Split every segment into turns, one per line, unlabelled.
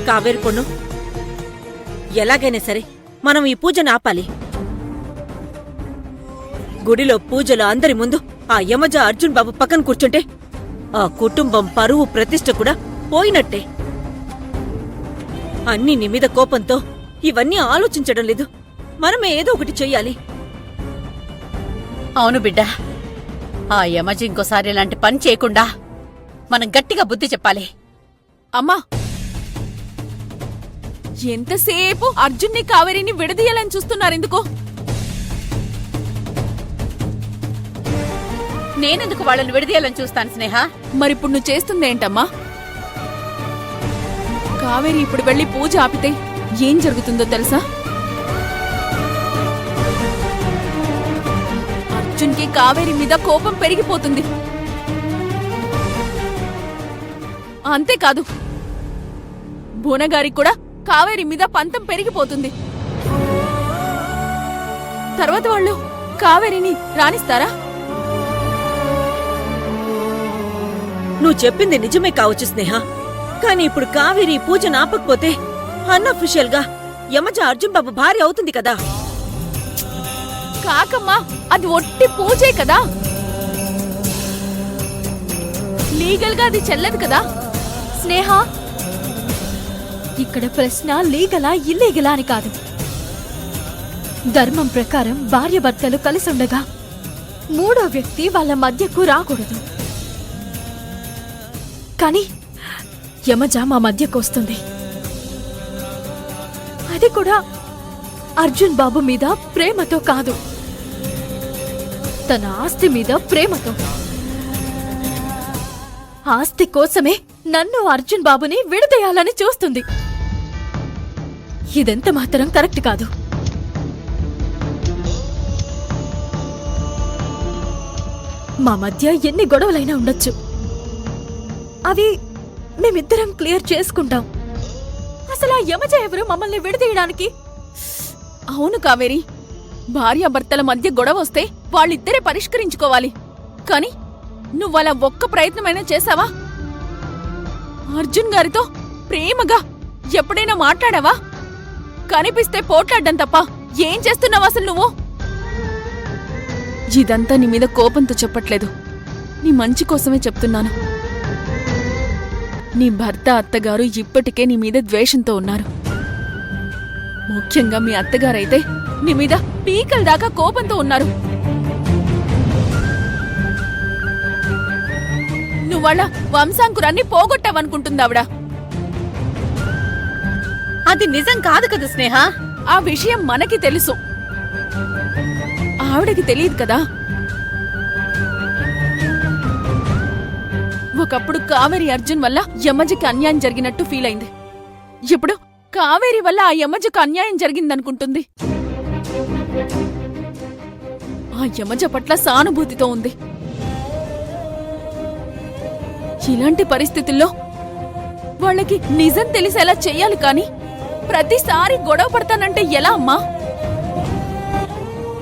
కావేరి పొన్ను, ఎలాగైనా సరే మనం ఈ పూజను ఆపాలి. గుడిలో పూజలో అందరి ముందు ఆ యమజ అర్జున్ బాబు పక్కన కూర్చుంటే ఆ కుటుంబం పరువు ప్రతిష్ఠ కూడా పోయినట్టే. అన్నీ నీ మీద కోపంతో ఇవన్నీ ఆలోచించడం లేదు. మనమే ఏదో ఒకటి చెయ్యాలి.
అవును బిడ్డా, ఆ యమజి ఇంకోసారి ఇలాంటి పని చేయకుండా మనం గట్టిగా బుద్ధి చెప్పాలి.
అమ్మా, ఎంతసేపు అర్జున్ని కావేరిని విడదీయాలని చూస్తున్నారెందుకు?
నేనెందుకు వాళ్ళని విడదీయాలని చూస్తాను స్నేహ?
మరిప్పుడు నువ్వు చేస్తుందేంటమ్మా? కావేరి ఇప్పుడు వెళ్లి పూజ ఆపితే ఏం జరుగుతుందో తెలుసా? అర్జున్కి కావేరి మీద కోపం పెరిగిపోతుంది. అంతేకాదు, భువనగారికి కూడా కావేరి మీద పంతం పెరిగిపోతుంది. తర్వాత వాళ్ళు కావేరిని రాణిస్తారా?
నువ్వు చెప్పింది నిజమే కావచ్చు స్నేహ. కానీ ఇప్పుడు కావేరి పూజను ఆపకపోతే అన్అఫీషియల్ గా యమజ అర్జున్ బాబు భార్య అవుతుంది కదా.
కాకమ్మా, అది ఒట్టి పూజే కదా, లీగల్ గా అది చెల్లదు కదా.
స్నేహ, ఇక్కడ ప్రశ్న లీగలా ఇల్లీగలా అని కాదు. ధర్మం ప్రకారం భార్యాభర్తలు కలిసి ఉండగా మూడో వ్యక్తి వాళ్ళ మధ్యకు రాకూడదు. కానీ యమజ మా మధ్యకు వస్తుంది. అది కూడా అర్జున్ బాబు మీద ప్రేమతో కాదు, తన ఆస్తి మీద ప్రేమతో. ఆస్తి కోసమే నన్ను అర్జున్ బాబుని విడదీయాలని చూస్తుంది. ఇదెంత మాత్రం కరెక్ట్ కాదు. మా మధ్య ఎన్ని గొడవలైనా ఉండొచ్చు, అవి మేమిద్దరం క్లియర్ చేసుకుంటాం. అసలు ఆ యమజ ఎవరు మమ్మల్ని విడదీయడానికి?
అవును కావేరి, భార్యాభర్తల మధ్య గొడవ వస్తే వాళ్ళిద్దరే పరిష్కరించుకోవాలి. కాని నువ్వలా ఒక్క ప్రయత్నమైనా చేశావా? అర్జున్ గారితో ప్రేమగా ఎప్పుడైనా మాట్లాడావా? కనిపిస్తే పోట్లాడ్డం తప్ప ఏం చేస్తున్నావు అసలు నువ్వు? ఇదంతా నీ మీద కోపంతో చెప్పట్లేదు, నీ మంచి కోసమే చెప్తున్నాను. నీ భర్త అత్తగారు ఇప్పటికే నీ మీద ద్వేషంతో ఉన్నారు. ముఖ్యంగా మీ అత్తగారైతే నీ మీద పీకల దాకా కోపంతో ఉన్నారు. నువ్వాళ్ళ వంశాంకురాన్ని పోగొట్టావనుకుంటుందావిడ.
అది నిజం కాదు కదా స్నేహ.
ఆ విషయం మనకి తెలుసు, ఆవిడకి తెలియదు కదా. ఒకప్పుడు కావేరి అర్జున్ వల్ల యమజకి అన్యాయం జరిగినట్టు ఫీల్ అయింది. ఇప్పుడు కావేరి వల్ల ఆ యమజకు అన్యాయం జరిగిందనుకుంటుంది. ఆ యమజ పట్ల సానుభూతితో ఉంది. ఇలాంటి పరిస్థితుల్లో వాళ్ళకి నిజం తెలిసేలా చెయ్యాలి. కాని ప్రతిసారి గొడవ పడతానంటే ఎలా అమ్మా?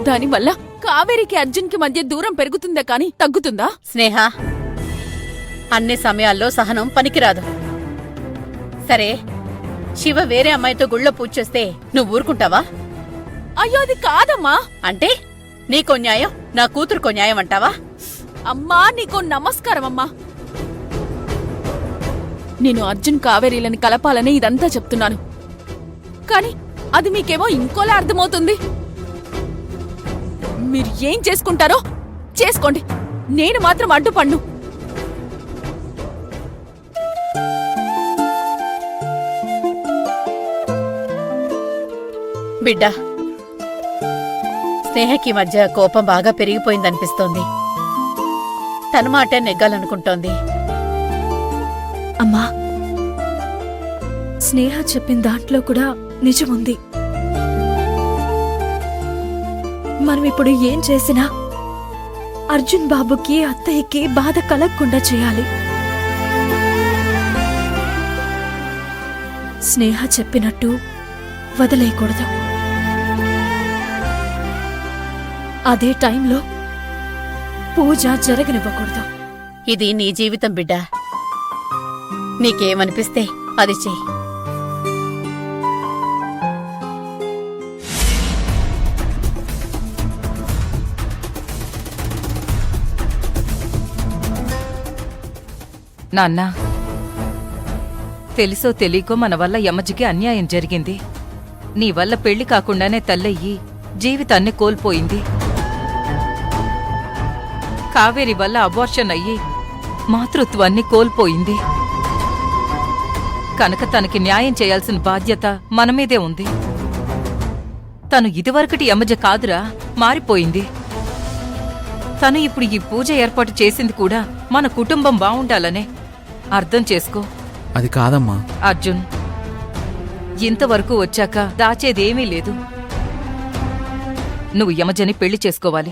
దానివల్ల కావేరికి అర్జున్కి మధ్య దూరం పెరుగుతుందా కాని తగ్గుతుందా?
స్నేహ, అన్ని సమయాల్లో సహనం పనికిరాదు. సరే, శివ వేరే అమ్మాయితో గుళ్ళో పూజ చేస్తే నువ్వు ఊరుకుంటావా?
అయ్యో, అది కాదమ్మా.
అంటే నీకో న్యాయం, నా కూతురుకో న్యాయం అంటావా?
అమ్మా, నీకో నమస్కారం అమ్మా. నేను అర్జున్ కావేరీలని కలపాలని ఇదంతా చెప్తున్నాను. కాని అది మీకేమో ఇంకోలా అర్థమవుతుంది. మీరు ఏం చేసుకుంటారో చేసుకోండి, నేను మాత్రం అడ్డుపడ్ను.
బిడ్డా, స్నేహకి మధ్య కోపం బాగా పెరిగిపోయిందనిపిస్తోంది. తన మాట నెగ్గాలనుకుంటోంది.
అమ్మా, స్నేహ చెప్పిన దాంట్లో కూడా నిజముంది. మనం ఇప్పుడు ఏం చేసినా అర్జున్ బాబుకి అత్తయ్యకి బాధ కలగకుండా చేయాలి. స్నేహ చెప్పినట్టు వదిలేయకూడదు. అదే టైంలో పూజ జరగనివ్వకూడదు.
ఇది నీ జీవితం బిడ్డా, నీకేమనిపిస్తే అది చెయ్యి.
నాన్నా, తెలుసో తెలియకో మన వల్ల యమజికి అన్యాయం జరిగింది. నీ వల్ల పెళ్లి కాకుండానే తల్లయ్యి జీవితాన్ని కోల్పోయింది. కావేరి వల్ల అబార్షన్ అయ్యి మాతృత్వాన్ని కోల్పోయింది. కనుక తనకి న్యాయం చేయాల్సిన బాధ్యత మనమీదే ఉంది. తను ఇదివరకటి యమజ కాదురా, మారిపోయింది. తను ఇప్పుడు ఈ పూజ ఏర్పాటు చేసింది కూడా మన కుటుంబం బావుండాలనే. అర్థం చేసుకో.
అది కాదమ్మా.
అర్జున్, ఇంతవరకు వచ్చాక దాచేదేమీ లేదు. నువ్వు యమజని పెళ్లి చేసుకోవాలి.